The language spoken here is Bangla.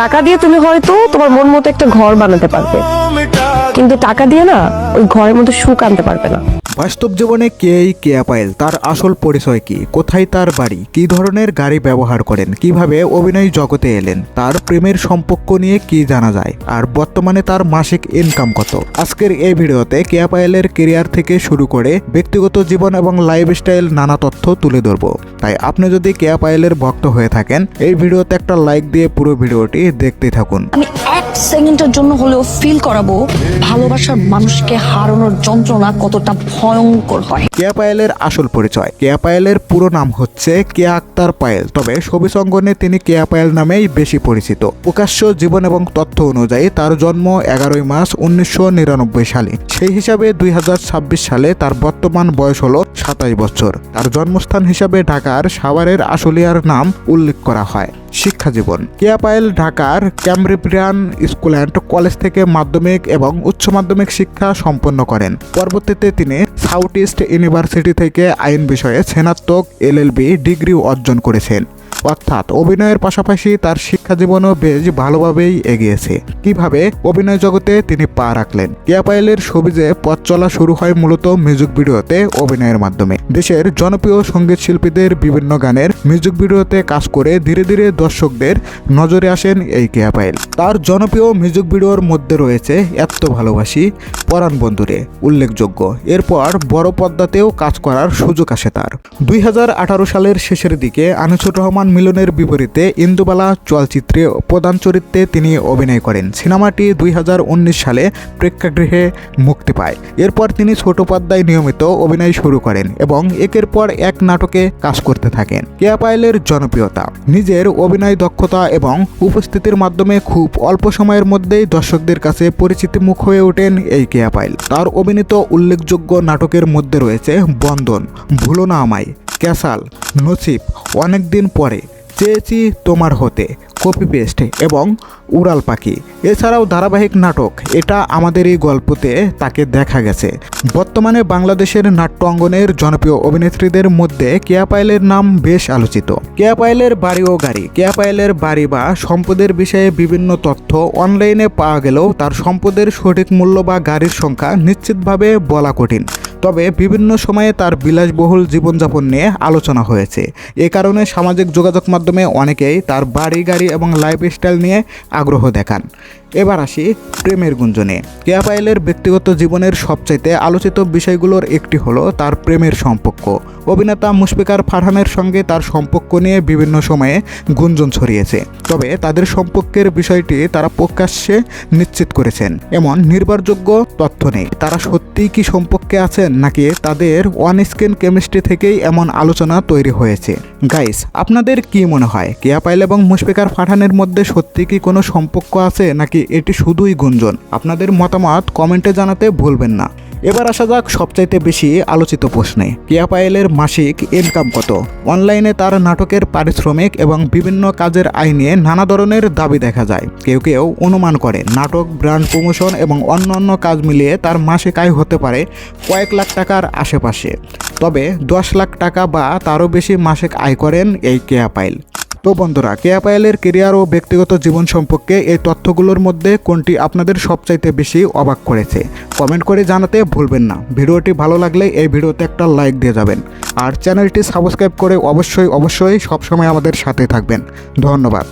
টাকা দিয়ে তুমি হয়তো তোমার মন মতো একটা ঘর বানাতে পারবে, কিন্তু টাকা দিয়ে না ওই ঘরের মধ্যে সুখ আনতে পারবে না। বাস্তব জীবনে কে এই কেয়া পায়েল, তার আসল পরিচয় কি, কোথায় তার বাড়ি, কি ধরনের গাড়ি ব্যবহার করেন, কিভাবে অভিনয় জগতে এলেন, তার প্রেমের সম্পর্ক নিয়ে কি জানা যায়, আর বর্তমানে তার মাসিক ইনকাম কত। আজকের এই ভিডিওতে কেয়া পায়েলের কেরিয়ার থেকে শুরু করে ব্যক্তিগত জীবন এবং লাইফস্টাইল নানা তথ্য তুলে ধরবো। তাই আপনি যদি কেয়া পায়েলের ভক্ত হয়ে থাকেন, এই ভিডিওতে একটা লাইক দিয়ে পুরো ভিডিওটি দেখতে থাকুন। আমি এক সেকেন্ডের জন্য হলেও ফিল করাবো ভালোবাসার মানুষকে হারানোর যন্ত্রণা কতটা ভয়ঙ্কর হয়। কেয়া পায়েলের আসল পরিচয়। কেয়া পায়েলের পুরো নাম হচ্ছে কেয়া আক্তার পায়েল, তবে ছবি অঙ্গনে তিনি কেয়া পায়েল নামেই বেশি পরিচিত। প্রকাশ্য জীবন এবং তথ্য অনুযায়ী তার জন্ম 11 মার্চ 1999 সালে। সেই হিসাবে 2026 সালে তার বর্তমান বয়স হলো 27 বছর। তার জন্মস্থান হিসাবে ঢাকার সাভারের আশুলিয়ার নাম উল্লেখ করা হয়। শিক্ষা জীবন। কেয়া পায়েল ঢাকার ক্যামব্রিয়ান স্কুল অ্যান্ড কলেজ থেকে মাধ্যমিক এবং উচ্চ মাধ্যমিক শিক্ষা সম্পন্ন করেন। পরবর্তীতে তিনি সাউথ ইস্ট ইউনিভার্সিটি থেকে আইন বিষয়ে স্নাতক LLB ডিগ্রি অর্জন করেছেন। অর্থাৎ অভিনয়ের পাশাপাশি তার শিক্ষা জীবনও বেশ ভালোভাবেই এগিয়েছে। কিভাবে অভিনয় জগতে তিনি পা রাখলেন। কেয়া পায়েলের সবিজে পথ চলা শুরু হয় মূলত মিউজিক ভিডিওতে অভিনয়ের মাধ্যমে। দেশের জনপ্রিয় সঙ্গীত শিল্পীদের বিভিন্ন গানের মিউজিক ভিডিওতে কাজ করে ধীরে ধীরে দর্শকদের নজরে আসেন এই কেয়া পায়েল। তার জনপ্রিয় মিউজিক ভিডিওর মধ্যে রয়েছে এত ভালোবাসি, পরাণ বন্ধুরে উল্লেখযোগ্য। এরপর বড় পর্দাতেও কাজ করার সুযোগ আসে তার। 2018 সালের শেষের দিকে আনিসুর রহমান মিলনের বিপরীতে ইন্দুবালা চলচ্চিত্রে প্রধান চরিত্রে তিনি অভিনয় করেন। সিনেমাটি 2019 সালে প্রেক্ষাগৃহে মুক্তি পায়। এরপর তিনি ছোট পর্দায় নিয়মিত অভিনয় শুরু করেন এবং একের পর এক নাটকে কাজ করতে থাকেন। কেয়া পায়েলের জনপ্রিয়তা। নিজের অভিনয় দক্ষতা এবং উপস্থিতির মাধ্যমে খুব অল্প সময়ের মধ্যেই দর্শকদের কাছে পরিচিতি মুখ হয়ে ওঠেন এই কেয়া পায়েল। তার অভিনীত উল্লেখযোগ্য নাটকের মধ্যে রয়েছে বন্ধন, ভুলো না আমায়, ক্যাসাল, নসিব, অনেকদিন পরে, চেয়েছি তোমার হতে, কপি পেস্ট এবং উড়াল পাখি। এছাড়াও ধারাবাহিক নাটক এটা আমাদের এই গল্পতে তাকে দেখা গেছে। বর্তমানে বাংলাদেশের নাট্য অঙ্গনের জনপ্রিয় অভিনেত্রীদের মধ্যে কেয়া পায়েলের নাম বেশ আলোচিত। কেয়া পায়েলের বাড়ি ও গাড়ি। কেয়া পায়েলের বাড়ি বা সম্পদের বিষয়ে বিভিন্ন তথ্য অনলাইনে পাওয়া গেলেও তার সম্পদের সঠিক মূল্য বা গাড়ির সংখ্যা নিশ্চিতভাবে বলা কঠিন। তবে বিভিন্ন সময়ে তার বিলাসবহুল জীবনযাপন নিয়ে আলোচনা হয়েছে। এ কারণে সামাজিক যোগাযোগ মাধ্যমে অনেকেই তার বাড়ি গাড়ি এবং লাইফস্টাইল নিয়ে আগ্রহ দেখান। এবার আসি প্রেমের গুঞ্জনে। কেয়া পায়েলের ব্যক্তিগত জীবনের সবচাইতে আলোচিত বিষয়গুলোর একটি হলো তার প্রেমের সম্পর্ক। অভিনেতা মুশফিকার ফারহানের সঙ্গে তার সম্পর্ক নিয়ে বিভিন্ন সময়ে গুঞ্জন ছড়িয়েছে। তবে তাদের সম্পর্কের বিষয়টি তারা প্রকাশ্যে নিশ্চিত করেছেন এমন নির্ভরযোগ্য তথ্য নেই। তারা সত্যিই কি সম্পর্কে আছেন নাকি তাদের অন স্ক্রিন কেমিস্ট্রি থেকেই এমন আলোচনা তৈরি হয়েছে। গাইস, আপনাদের কি মনে হয় কেয়া পায়েল এবং মুশফিকার ফারহানের মধ্যে সত্যি কি কোনো সম্পর্ক আছে নাকি এটি শুধুই গুঞ্জন? আপনাদের মতামত কমেন্টে জানাতে ভুলবেন না। এবার আসা যাক সবচাইতে বেশি আলোচিত প্রশ্নে। কেয়া পায়েলের মাসিক ইনকাম কত? অনলাইনে তার নাটকের পারিশ্রমিক এবং বিভিন্ন কাজের আয় নিয়ে নানা ধরনের দাবি দেখা যায়। কেউ কেউ অনুমান করে নাটক, ব্র্যান্ড প্রমোশন এবং অন্যান্য কাজ মিলিয়ে তার মাসিক আয় হতে পারে কয়েক লাখ টাকার আশেপাশে। তবে 10 লাখ টাকা বা তারও বেশি মাসিক আয় করেন এই কেয়া পায়েল। তো বন্ধুরা, কেয়া পায়েলের কেরিয়ার ও ব্যক্তিগত জীবন সম্পর্কে এই তথ্যগুলোর মধ্যে কোনটি আপনাদের সবচাইতে বেশি অবাক করেছে কমেন্ট করে জানাতে ভুলবেন না। ভিডিওটি ভালো লাগলে এই ভিডিওতে একটা লাইক দিয়ে যাবেন আর চ্যানেলটি সাবস্ক্রাইব করে অবশ্যই সবসময় আমাদের সাথে থাকবেন। ধন্যবাদ।